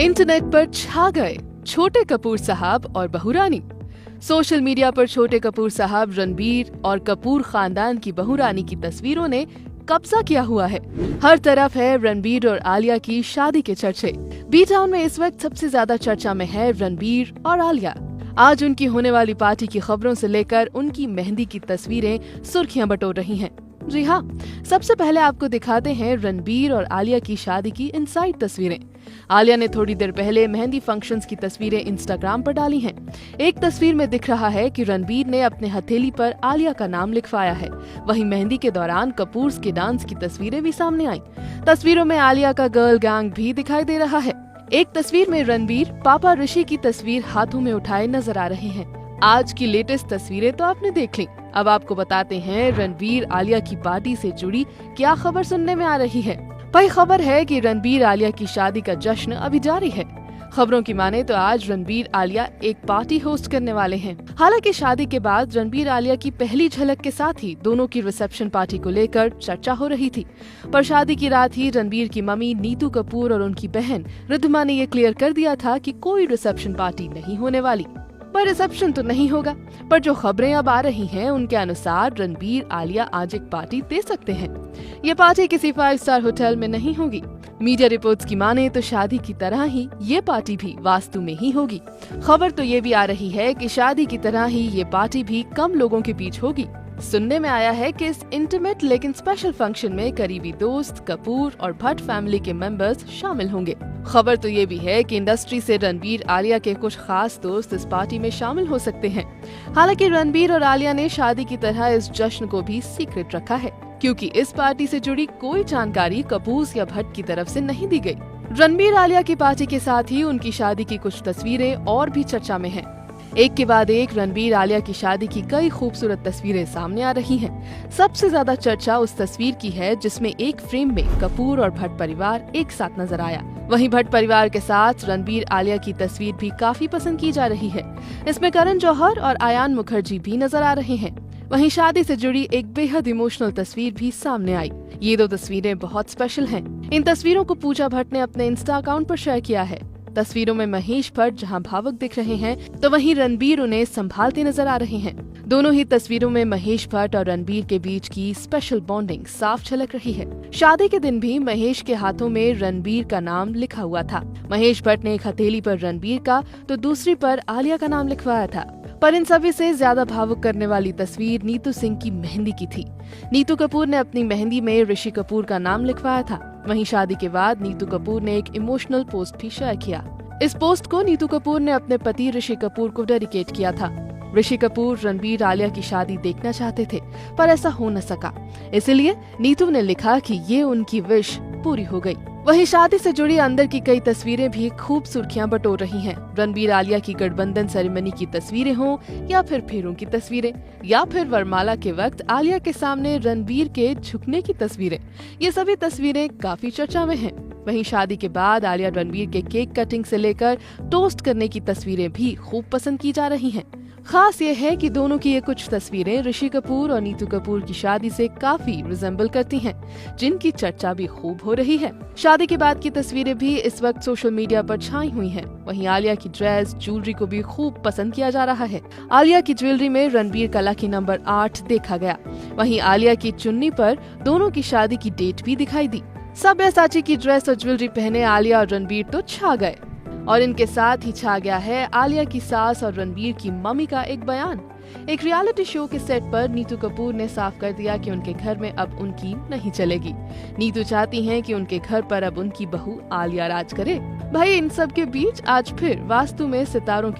Internet पर छा गए छोटे कपूर साहब और बहू रानी। सोशल मीडिया पर छोटे कपूर साहब, रणबीर और कपूर खानदान की बहू रानी की तस्वीरों ने कब्जा किया हुआ है। हर तरफ है रणबीर और आलिया की शादी के चर्चे। बी टाउन में इस वक्त सबसे ज्यादा चर्चा में है रणबीर और आलिया। आज उनकी होने वाली पार्टी की खबरों से लेकर उनकी मेहंदी की तस्वीरें सुर्खियां बटोर रही हैं। जी हाँ, सबसे पहले आपको दिखाते हैं रणबीर और आलिया की शादी की इनसाइड तस्वीरें। आलिया ने थोड़ी देर पहले मेहंदी फंक्शंस की तस्वीरें इंस्टाग्राम पर डाली हैं। एक तस्वीर में दिख रहा है कि रणबीर ने अपने हथेली पर आलिया का नाम लिखवाया है। वहीं मेहंदी के दौरान कपूर्स के डांस की तस्वीरें भी सामने आई। तस्वीरों में आलिया का गर्ल गैंग भी दिखाई दे रहा है। एक तस्वीर में रणबीर पापा ऋषि की तस्वीर हाथों में उठाए नजर आ रहे हैं। आज की लेटेस्ट तस्वीरें तो आपने देख ली। अब आपको बताते हैं रणबीर आलिया की पार्टी से जुड़ी क्या खबर सुनने में आ रही है। भाई, खबर है कि रणबीर आलिया की शादी का जश्न अभी जारी है। खबरों की माने तो आज रणबीर आलिया एक पार्टी होस्ट करने वाले हैं। हालांकि शादी के बाद रणबीर आलिया की पहली झलक के साथ ही दोनों की रिसेप्शन पार्टी को लेकर चर्चा हो रही थी। पर शादी की रात ही रणबीर की मम्मी नीतू कपूर और उनकी बहन रिद्धिमा ने ये क्लियर कर दिया था कि कोई रिसेप्शन पार्टी नहीं होने वाली। पर रिसेप्शन तो नहीं होगा, पर जो खबरें अब आ रही हैं उनके अनुसार रणबीर आलिया आज एक पार्टी दे सकते हैं। ये पार्टी किसी 5 स्टार होटल में नहीं होगी। मीडिया रिपोर्ट्स की माने तो शादी की तरह ही ये पार्टी भी वास्तु में ही होगी। खबर तो ये भी आ रही है कि शादी की तरह ही ये पार्टी भी कम लोगों के बीच होगी। सुनने में आया है कि इस इंटीमेट लेकिन स्पेशल फंक्शन में करीबी दोस्त, कपूर और भट्ट फैमिली के मेंबर्स शामिल होंगे। खबर तो ये भी है कि इंडस्ट्री से रणबीर आलिया के कुछ खास दोस्त इस पार्टी में शामिल हो सकते हैं। हालांकि रणबीर और आलिया ने शादी की तरह इस जश्न को भी सीक्रेट रखा है, क्योंकि इस पार्टी से जुड़ी कोई जानकारी कपूर या भट्ट की तरफ से नहीं दी गई। रणबीर आलिया की पार्टी के साथ ही उनकी शादी की कुछ तस्वीरें और भी चर्चा में हैं। एक के बाद एक रणबीर आलिया की शादी की कई खूबसूरत तस्वीरें सामने आ रही हैं। सबसे ज्यादा चर्चा उस तस्वीर की है जिसमें एक फ्रेम में कपूर और भट्ट परिवार एक साथ नजर आया। वहीं भट्ट परिवार के साथ रणबीर आलिया की तस्वीर भी काफी पसंद की जा रही है। इसमें करण जौहर और आयान मुखर्जी भी नजर आ रहे हैं। वहीं शादी से जुड़ी एक बेहद इमोशनल तस्वीर भी सामने आई। ये 2 तस्वीरें बहुत स्पेशल हैं। इन तस्वीरों को पूजा भट्ट ने अपने इंस्टा अकाउंट पर शेयर किया है। तस्वीरों में महेश भट्ट जहां भावुक दिख रहे हैं, तो वहीं रणबीर उन्हें संभालते नजर आ रहे हैं। दोनों ही तस्वीरों में महेश भट्ट और रणबीर के बीच की स्पेशल बॉन्डिंग साफ झलक रही है। शादी के दिन भी महेश के हाथों में रणबीर का नाम लिखा हुआ था। महेश भट्ट ने एक हथेली पर रणबीर का तो दूसरी पर आलिया का नाम लिखवाया था। पर इन सभी से ज्यादा भावुक करने वाली तस्वीर नीतू सिंह की मेहंदी की थी। नीतू कपूर ने अपनी मेहंदी में ऋषि कपूर का नाम लिखवाया था। वहीं शादी के बाद नीतू कपूर ने एक इमोशनल पोस्ट भी शेयर किया। इस पोस्ट को नीतू कपूर ने अपने पति ऋषि कपूर को डेडिकेट किया था। ऋषि कपूर रणबीर आलिया की शादी देखना चाहते थे, पर ऐसा हो न सका। इसलिए नीतू ने लिखा कि ये उनकी विश पूरी हो गई। वहीं शादी से जुड़ी अंदर की कई तस्वीरें भी खूब सुर्खियां बटोर रही हैं। रणबीर आलिया की गठबंधन सेरेमनी की तस्वीरें हों या फिर फेरों की तस्वीरें, या फिर वरमाला के वक्त आलिया के सामने रणबीर के झुकने की तस्वीरें, ये सभी तस्वीरें काफी चर्चा में हैं। वहीं शादी के बाद आलिया रणबीर के केक कटिंग से लेकर टोस्ट करने की तस्वीरें भी खूब पसंद की जा रही हैं। खास ये है कि दोनों की ये कुछ तस्वीरें ऋषि कपूर और नीतू कपूर की शादी से काफी रिजेंबल करती हैं, जिनकी चर्चा भी खूब हो रही है। शादी के बाद की तस्वीरें भी इस वक्त सोशल मीडिया पर छाई हुई हैं। वहीं आलिया की ड्रेस, ज्वेलरी को भी खूब पसंद किया जा रहा है। आलिया की ज्वेलरी में रणबीर का लकी नंबर 8 देखा गया। वहीं आलिया की चुन्नी पर दोनों की शादी की डेट भी दिखाई दी। सब्यसाची की ड्रेस और ज्वेलरी पहने आलिया और रणबीर तो छा गए, और इनके साथ ही छा गया है आलिया की सास और रणबीर की मम्मी का एक बयान। एक रियलिटी शो के सेट पर नीतू कपूर ने साफ कर दिया कि उनके घर में अब उनकी नहीं चलेगी। नीतू चाहती हैं कि उनके घर पर अब उनकी बहू आलिया राज करे। भाई, इन सब के बीच आज फिर वास्तु में सितारों की